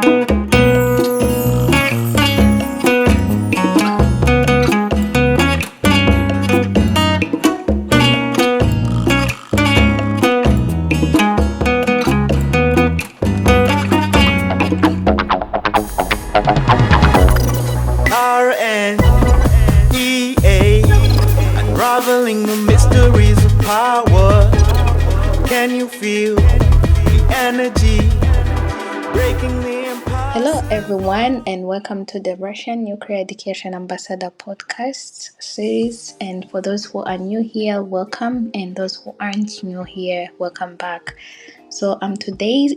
RNEA, unraveling the mysteries of power. Can you feel the energy breaking the empire? Hello, everyone, and welcome to the Russian Nuclear Education Ambassador podcast series. And for those who are new here, welcome, and those who aren't new here, welcome back. So I'm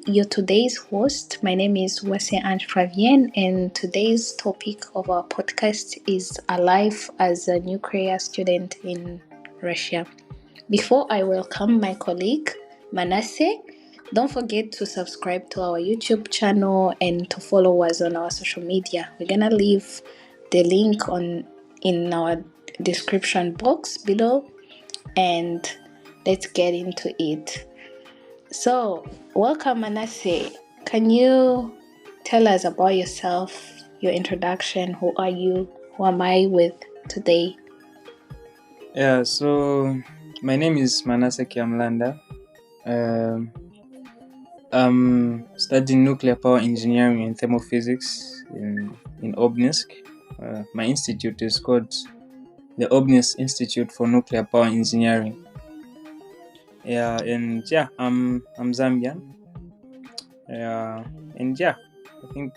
your today's host. My name is Wese Ange Favienne, and today's topic of our podcast is a life as a nuclear student in Russia. Before I welcome my colleague Manasseh, don't forget to subscribe to our YouTube channel and to follow us on our social media. We're gonna leave the link in our description box below, and let's get into it. So, welcome Manasseh. Can you tell us about yourself, your introduction? Who are you? Who am I with today? Yeah, so my name is Manasseh Kiamlanda. I'm studying nuclear power engineering and thermophysics in Obninsk. My institute is called the Obninsk Institute for Nuclear Power Engineering. I'm Zambian. I think.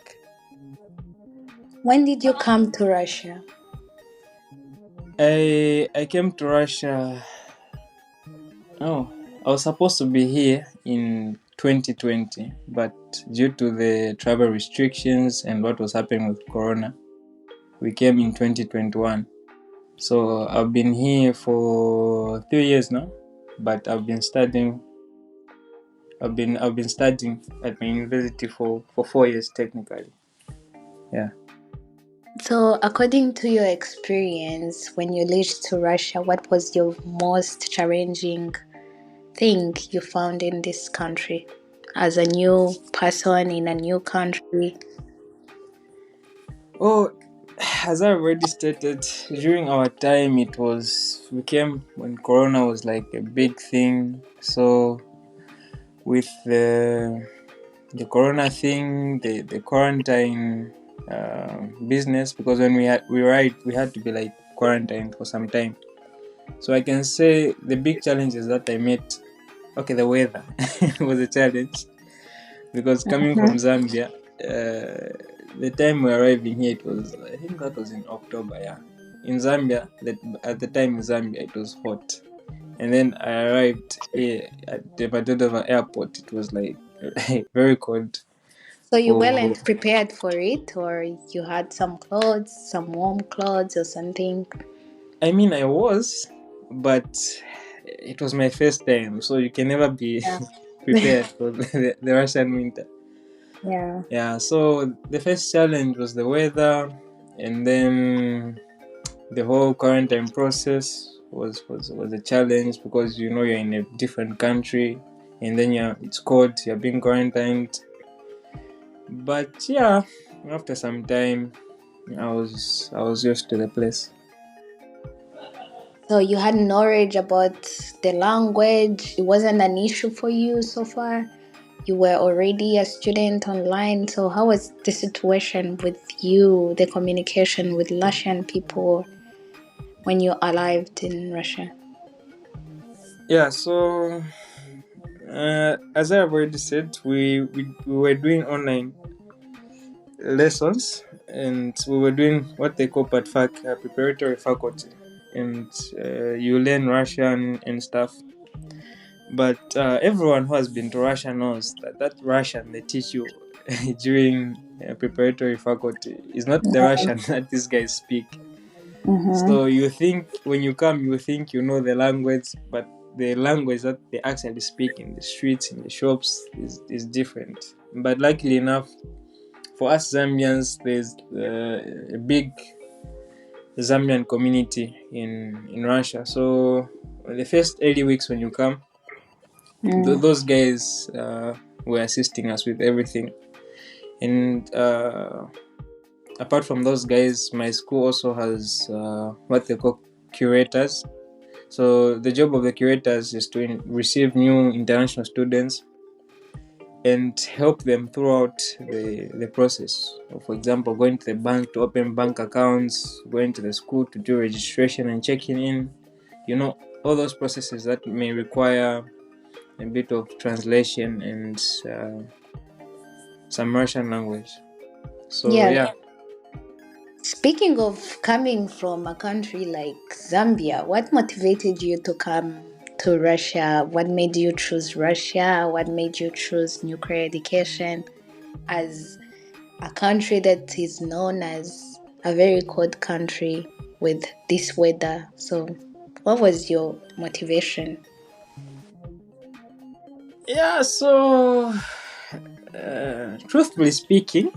When did you come to Russia? I came to Russia. I was supposed to be here in 2020, but due to the travel restrictions and what was happening with Corona, we came in 2021. So I've been here for 3 years now, but I've been studying. I've been studying at my university for 4 years technically. Yeah. So, according to your experience when you lived to Russia, what was your most challenging thing you found in this country as a new person in a new country? Oh, as I already stated, during our time, we came when Corona was like a big thing. So with the Corona thing, the quarantine business, because when we had to be like quarantined for some time. So I can say the big challenges that I met. Okay, the weather was a challenge because coming from Zambia, the time we were arriving here, I think that was in October. Yeah, in Zambia, at the time in Zambia it was hot, and then I arrived here at the Madodova airport. It was like very cold. So, you weren't prepared for it, or you had some clothes, some warm clothes, or something? I mean, I was, but it was my first time, so you can never be prepared for the Russian winter. Yeah, so the first challenge was the weather, and then the whole quarantine process was a challenge because you're in a different country, and then it's cold, you're being quarantined. But yeah, after some time, I was used to the place. So, you had knowledge about the language. It wasn't an issue for you so far. You were already a student online. So, how was the situation with you, the communication with Russian people when you arrived in Russia? Yeah, so as I have already said, we were doing online lessons, and we were doing what they call preparatory faculty, and you learn Russian and stuff. But everyone who has been to Russia knows that Russian they teach you during preparatory faculty is not the Russian that these guys speak. So you think when you come, you think you know the language, but the language that they actually speak in the streets, in the shops, is different. But luckily enough, for us Zambians, there's a big Zambian community in Russia. So the first 80 weeks when you come, those guys were assisting us with everything. And apart from those guys, my school also has what they call curators. So the job of the curators is to receive new international students and help them throughout the process. For example, going to the bank to open bank accounts, going to the school to do registration and checking in, all those processes that may require a bit of translation and some Russian language. So Yeah. yeah. Speaking of coming from a country like Zambia, what motivated you to come to Russia? What made you choose Russia? What made you choose nuclear education as a country that is known as a very cold country with this weather? So, what was your motivation? Yeah, so truthfully speaking,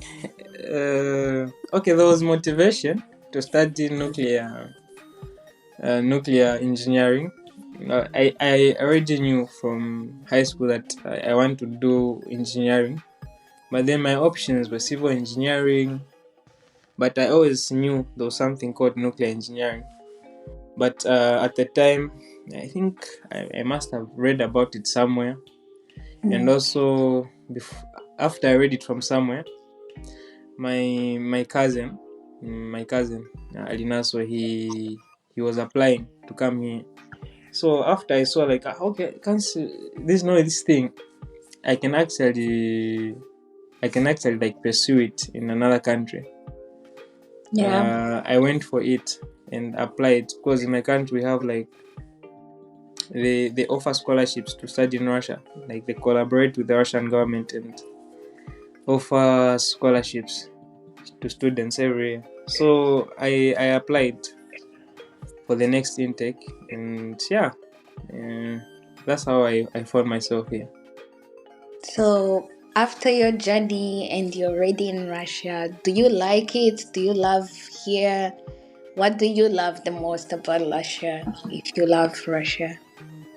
okay, there was motivation to study nuclear engineering. I already knew from high school that I want to do engineering, but then my options were civil engineering. But I always knew there was something called nuclear engineering. But at the time, I think I must have read about it somewhere, and also after I read it from somewhere, my cousin Alinaso, he was applying to come here. So after I saw like, okay, can't see, this thing, I can actually like pursue it in another country. Yeah. I went for it and applied because in my country we have like they offer scholarships to study in Russia. Like they collaborate with the Russian government and offer scholarships to students every year. So I applied for the next intake, and yeah, uh, that's how I found myself here. So, after your journey and you're already in Russia, do you like it? Do you love here? What do you love the most about Russia, if you love Russia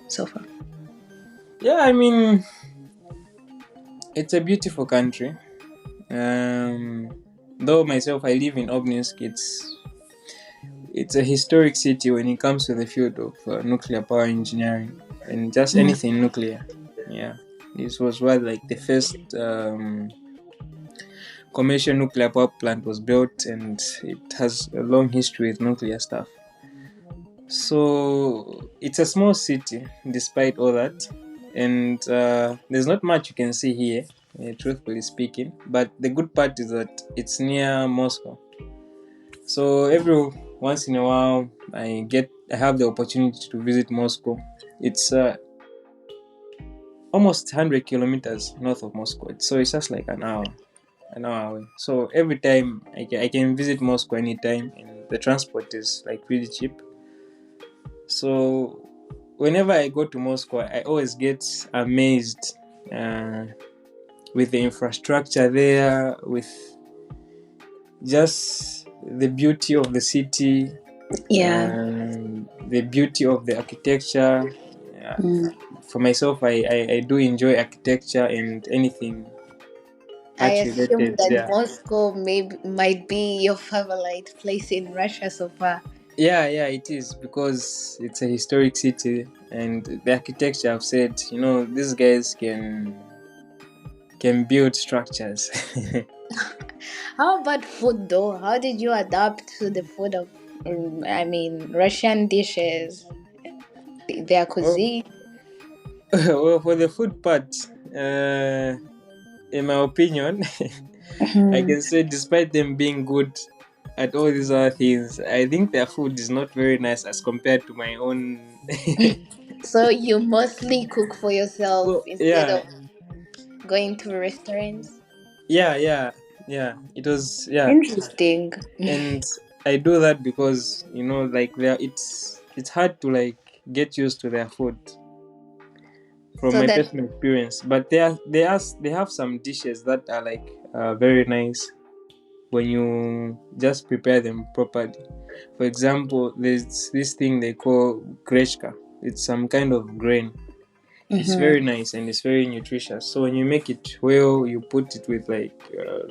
so far? Yeah, I mean, it's a beautiful country. Though myself, I live in Obninsk. It's a historic city when it comes to the field of nuclear power engineering and just anything nuclear. Yeah, this was what like the first commercial nuclear power plant was built, and it has a long history with nuclear stuff. So it's a small city despite all that, and there's not much you can see here, truthfully speaking. But the good part is that it's near Moscow. So every once in a while, I have the opportunity to visit Moscow. It's almost 100 kilometers north of Moscow. So it's just like an hour away. So every time I can visit Moscow anytime, and the transport is like really cheap. So whenever I go to Moscow, I always get amazed with the infrastructure there, with just the beauty of the city, Yeah. the beauty of the architecture. For myself, I do enjoy architecture and anything I art assume related. that Yeah, Moscow might be your favorite place in Russia so far. yeah, it is because it's a historic city, and the architecture. I've said, these guys can build structures. How about food though? How did you adapt to the food of, Russian dishes, their well, cuisine? well, for the food part, in my opinion, I Mhm. can say despite them being good at all these other things, I think their food is not very nice as compared to my own. So you mostly cook for yourself Well, instead yeah, of going to restaurants? yeah. It was, yeah, Interesting. and I do that because like it's hard to like get used to their food from So my that personal experience. But they have some dishes that are like very nice when you just prepare them properly. For example, there's this thing they call grechka. It's some kind of grain. It's very nice and it's very nutritious. So when you make it well, you put it with like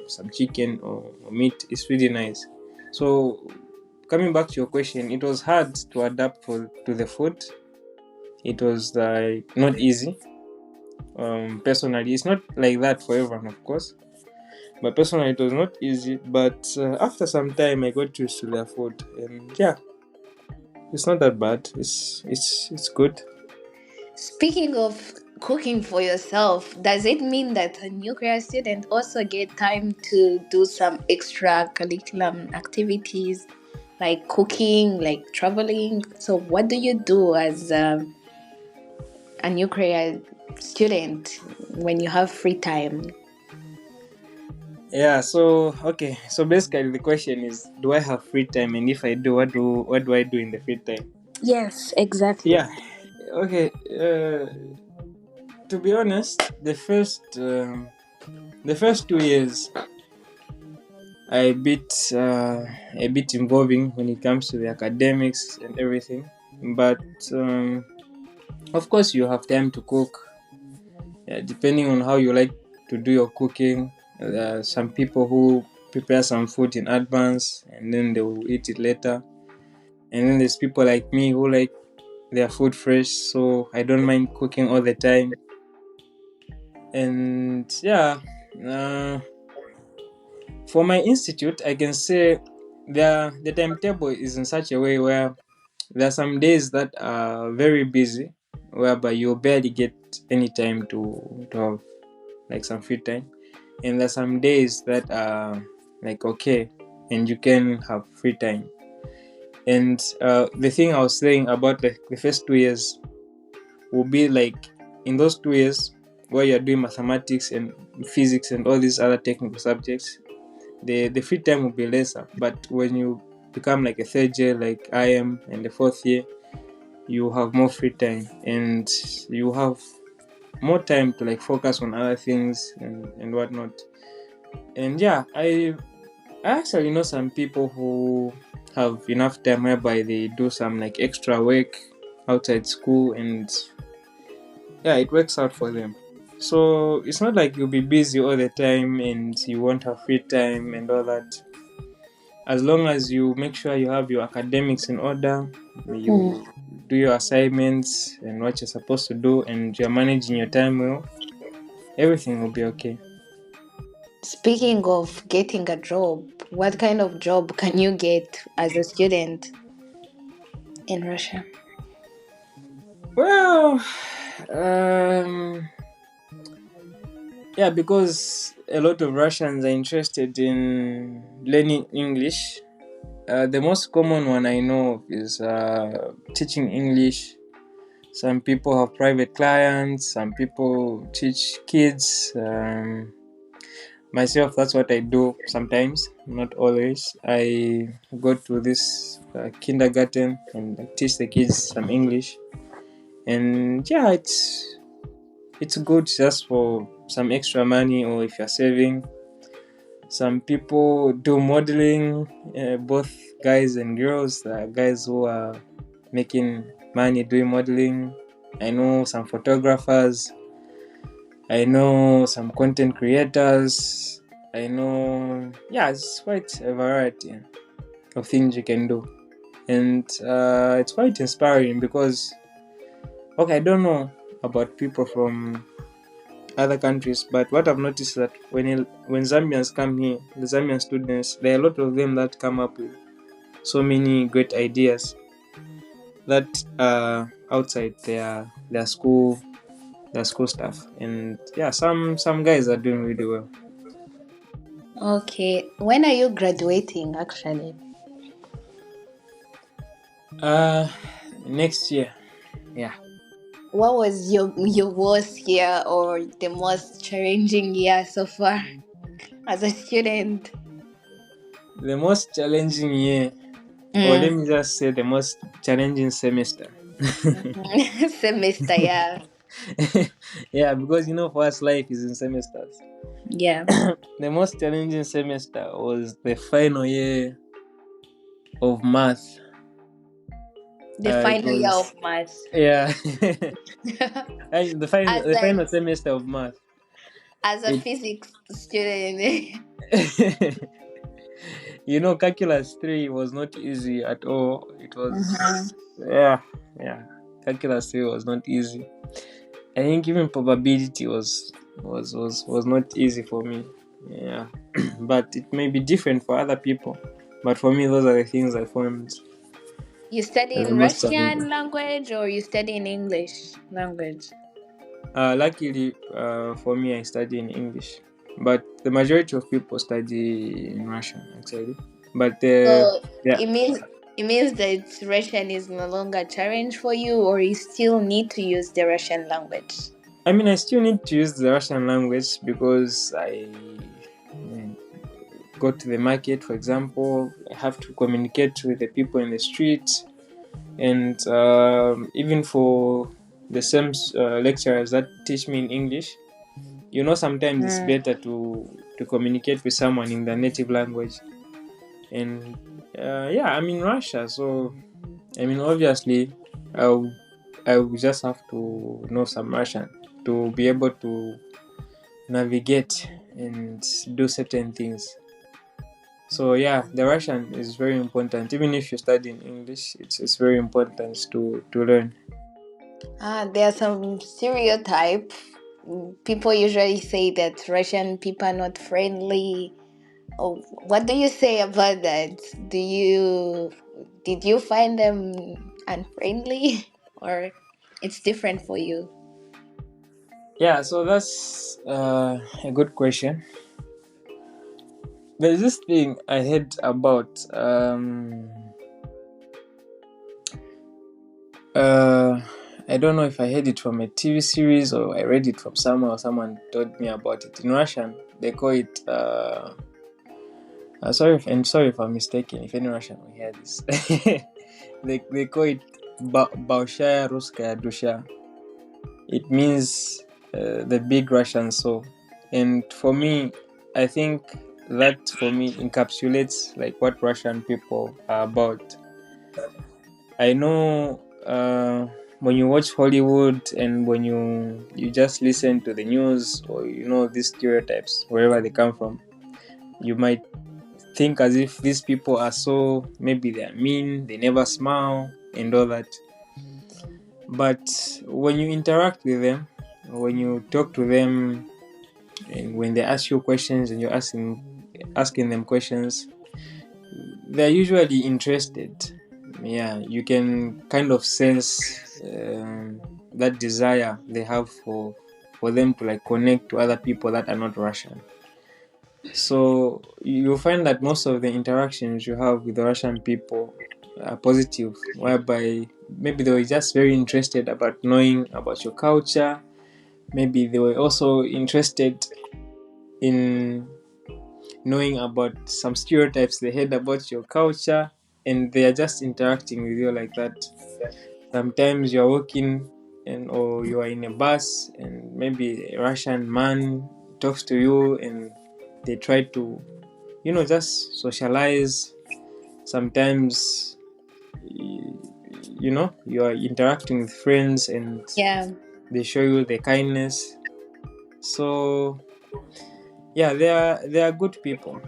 some chicken or meat. It's really nice. So coming back to your question, it was hard to adapt to the food. It was like not easy. Personally, it's not like that for everyone, of course. But personally, it was not easy. But after some time, I got used to their food, and yeah, it's not that bad. It's good. Speaking of cooking for yourself, does it mean that a nuclear student also get time to do some extra curriculum activities like cooking, like traveling? So, what do you do as a nuclear student when you have free time? Yeah. So okay. So basically, the question is, do I have free time? And if I do, what do I do in the free time? Yes, exactly. Yeah. Okay. To be honest, the first 2 years a bit involving when it comes to the academics and everything. But of course, you have time to cook. Depending on how you like to do your cooking. There are some people who prepare some food in advance and then they will eat it later. And then there's people like me who like their food fresh, so I don't mind cooking all the time. And yeah, uh, for my institute, I can say the timetable is in such a way where there are some days that are very busy, whereby you barely get any time to have like some free time, and there's some days that are like okay, and you can have free time. And the thing I was saying about the first 2 years will be like in those 2 years where you're doing mathematics and physics and all these other technical subjects, the free time will be lesser. But when you become like a third year like I am and the fourth year, you have more free time and you have more time to like focus on other things and whatnot. And yeah, I actually know some people who have enough time whereby they do some like extra work outside school, and yeah, it works out for them. So it's not like you'll be busy all the time and you won't have free time and all that. As long as you make sure you have your academics in order, you do your assignments and what you're supposed to do, and you're managing your time well, everything will be okay. Speaking of getting a job, what kind of job can you get as a student in Russia? Well, um, yeah, because a lot of Russians are interested in learning English. The most common one I know of is teaching English. Some people have private clients, some people teach kids. Myself, that's what I do sometimes, not always. I go to this kindergarten and I teach the kids some English. And yeah, it's good just for some extra money, or if you're saving. Some people do modeling, both guys and girls. There are guys who are making money doing modeling. I know some photographers. I know some content creators. I know, yeah, it's quite a variety of things you can do. And it's quite inspiring because, okay, I don't know about people from other countries, but what I've noticed is that when Zambians come here, the Zambian students, there are a lot of them that come up with so many great ideas that are outside their school stuff. And yeah, some guys are doing really well. Okay, when are you graduating actually? uh Next year. Yeah. What was your worst year or the most challenging year so far as a student? The most challenging year, or let me just say the most challenging semester. Semester, yeah. Yeah, because for us life is in semesters. Yeah. The most challenging semester was the final year of math. The It final year was of maths. yeah, and as the a final semester of math. as a It physics student. calculus 3 was not easy at all. It Mhm. was yeah, calculus 3 was not easy. I think even probability was not easy for me. Yeah, but it may be different for other people. But for me, those are the things I found You study the in most challenging. Russian language or you study in English language? Luckily, for me, I study in English, but the majority of people study in Russian actually. But So yeah, it means that Russian is no longer a challenge for you, or you still need to use the Russian language. I mean, I still need to use the Russian language because I go to the market, for example. I have to communicate with the people in the street, and even for the same lecturers that teach me in English. Sometimes it's Mm. better to communicate with someone in their native language. And yeah, I'm in Russia, so I mean, obviously, I'll I will just have to know some Russian to be able to navigate and do certain things. So yeah, the Russian is very important. Even if you study in English, it's very important to learn. There are some stereotype. People usually say that Russian people are not friendly. Oh, what do you say about that? Did you find them unfriendly, or it's different for you? Yeah, so that's a good question. There's this thing I heard about. Uh, I don't know if I heard it from a TV series or I read it from somewhere or someone told me about it. In Russian, they call it. Sorry if I'm mistaken. If any Russian will hear this, they call it Большая русская душа. It means the big Russian soul, and for me, I think that for me encapsulates like what Russian people are about. I know when you watch Hollywood and when you just listen to the news or these stereotypes wherever they come from, you might think as if these people are so, maybe they're mean, they never smile and all that. But when you interact with them, when you talk to them, and when they ask you questions and you're asking them questions, they're usually interested. Yeah, you can kind of sense that desire they have for them to like connect to other people that are not Russian. So you'll find that most of the interactions you have with the Russian people are positive, whereby maybe they were just very interested about knowing about your culture. Maybe they were also interested in knowing about some stereotypes they heard about your culture, and they are just interacting with you like that. Sometimes you're walking or you are in a bus and maybe a Russian man talks to you and they try to just socialize. Sometimes you are interacting with friends and Yeah. they show you the kindness. So yeah, they are good people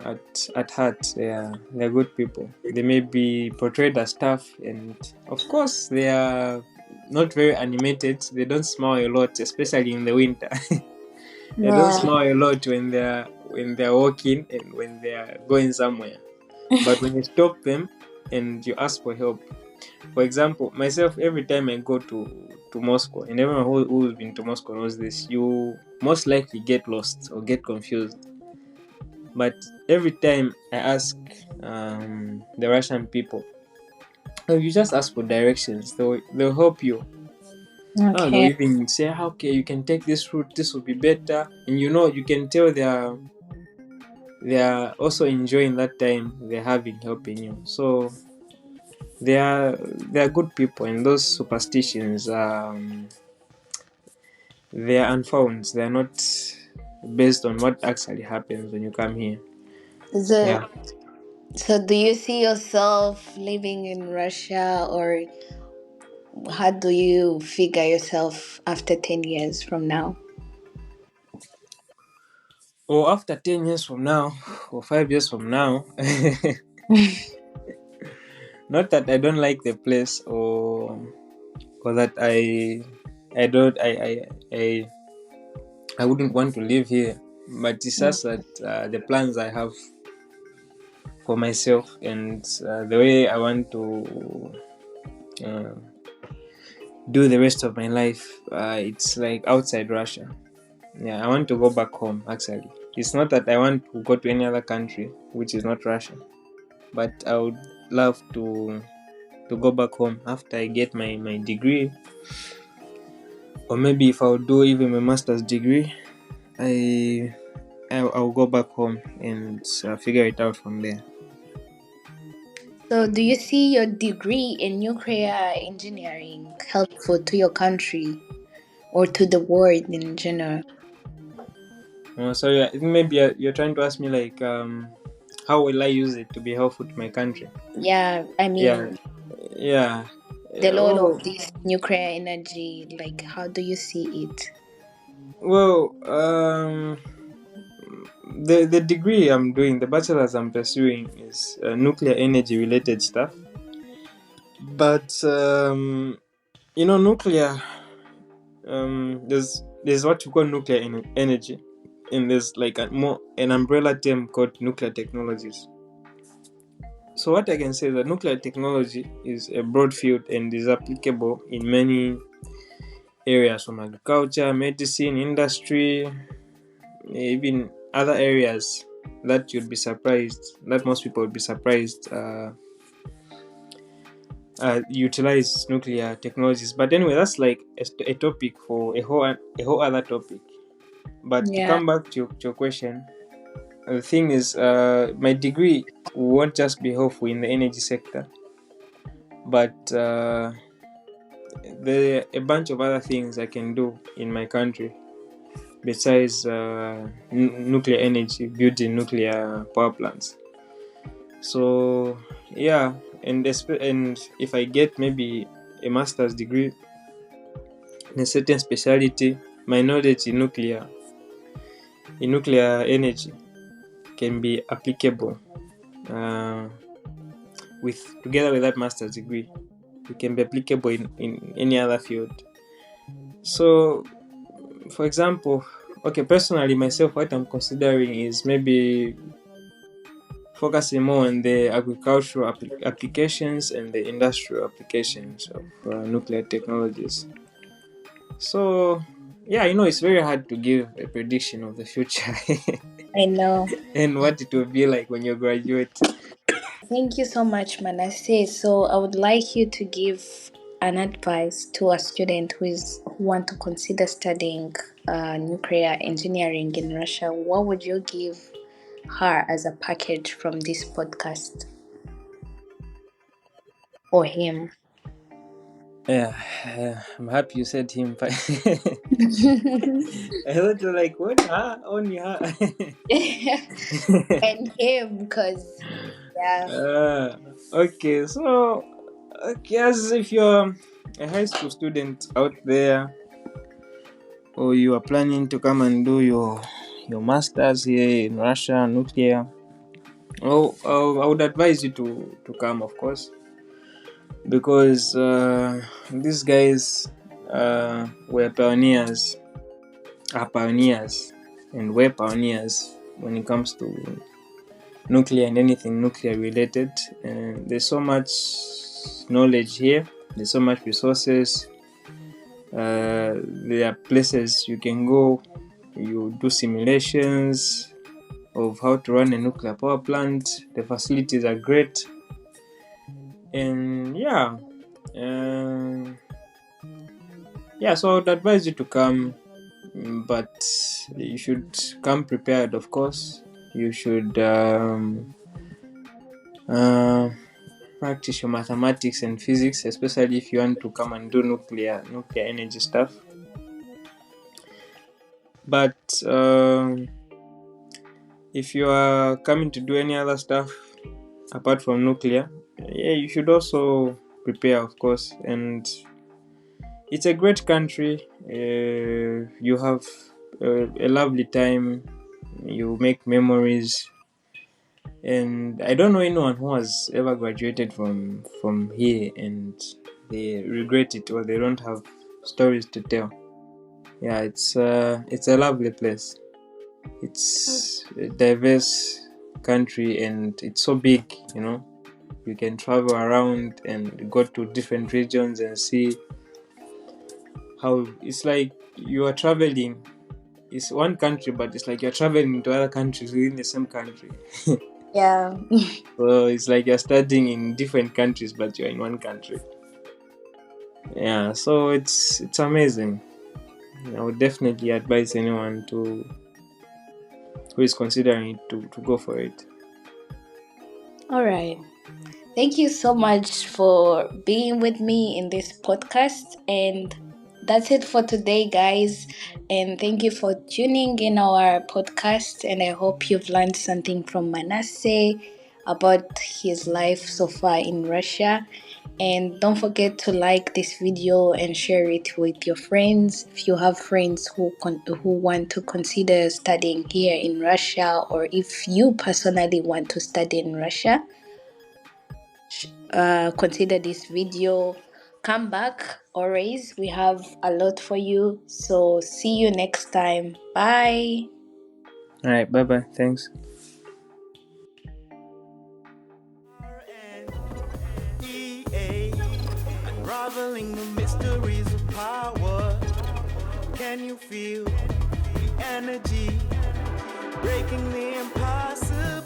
at heart. They are good people. They may be portrayed as tough, and of course they are not very animated. They don't smile a lot, especially in the winter. They don't Yeah. smile a lot when they're walking and when they are going somewhere. But when you stop them and you ask for help, for example, myself, every time I go to Moscow, and everyone who's been to Moscow knows this, you most likely get lost or get confused. But every time I ask the Russian people, oh, you just ask for directions, they'll help you. Oh, they'll Okay. even say, okay, you can take this route, this will be better. And you can tell they are also enjoying that time they're having helping you. So they are good people, and those superstitions they are unfound. They are not based on what actually happens when you come here. The Yeah. So, do you see yourself living in Russia, or how do you figure yourself after 10 years from now? Or after 10 years from now, or 5 years from now, not that I don't like the place, or that I don't I wouldn't want to live here, but it's just that the plans I have for myself and the way I want to uh, do the rest of my life, it's like outside Russia. Yeah, I want to go back home actually. It's not that I want to go to any other country which is not Russia, but I would love to go back home after I get my degree, or maybe if I'll do even my master's degree, I I'll go back home and figure it out from there. So, do you see your degree in nuclear engineering helpful to your country or to the world in general? So yeah, maybe you're trying to ask me like how will I use it to be helpful to my country? Yeah, I Yeah, mean, yeah. the role Oh, of this nuclear energy, like, how do you see it? well, the degree I'm doing, the bachelor's I'm pursuing is nuclear energy related stuff. But nuclear. There's what you call nuclear energy, and there's like an umbrella term called nuclear technologies. So what I can say is that nuclear technology is a broad field and is applicable in many areas, from agriculture, medicine, industry, even other areas that you'd be surprised, that most people would be surprised utilize nuclear technologies. But anyway, that's like a topic for a whole other topic. But to Yeah, come back to your question, the thing is, my degree won't just be helpful in the energy sector, but there are a bunch of other things I can do in my country besides nuclear energy, building nuclear power plants. So yeah, and if I get maybe a master's degree in a certain specialty, my knowledge in nuclear energy can be applicable uh, together with that master's degree. It can be applicable in any other field. So, for example, okay, personally myself, what I'm considering is maybe focusing more on the agricultural applications and the industrial applications of nuclear technologies. So, yeah, it's very hard to give a prediction of the future I know. and what it will be like when you graduate. Thank you so much, Manasseh. So, I would like you to give an advice to a student who want to consider studying nuclear engineering in Russia. What would you give her as a package from this podcast, or him? Yeah, I'm happy you said him. I thought you were like, what? Huh? Only her. And him, because yeah. Okay, so, okay, as if you're a high school student out there, or you are planning to come and do your masters here in Russia, nuclear, oh, I would advise you to come, of course, because these guys are pioneers, and we're pioneers when it comes to nuclear and anything nuclear related. And there's so much knowledge here, there's so much resources. There are places you can go, you do simulations of how to run a nuclear power plant. The facilities are great, and so I would advise you to come, but you should come prepared, of course. You should practice your mathematics and physics, especially if you want to come and do nuclear energy stuff. But if you are coming to do any other stuff, apart from nuclear. Yeah, you should also prepare, of course. And it's a great country. You have a lovely time. You make memories. And I don't know anyone who has ever graduated from here and they regret it or they don't have stories to tell. Yeah, it's a lovely place. It's a diverse country and it's so big, you know. You can travel around and go to different regions and see how it's like you are traveling. It's one country, but it's like you're traveling to other countries within the same country. Yeah. So it's like you're studying in different countries, but you're in one country. Yeah, so it's amazing. I would definitely advise anyone who is considering it to go for it. All right. Thank you so much for being with me in this podcast. And that's it for today, guys. And thank you for tuning in our podcast. And I hope you've learned something from Manasseh about his life so far in Russia. And don't forget to like this video and share it with your friends. If you have friends who want to consider studying here in Russia, or if you personally want to study in Russia, consider this video. Come back always. We have a lot for you. So see you next time. Bye. All right, bye bye. Thanks. EA, unraveling the mysteries of power. Can you feel the energy breaking the impossible?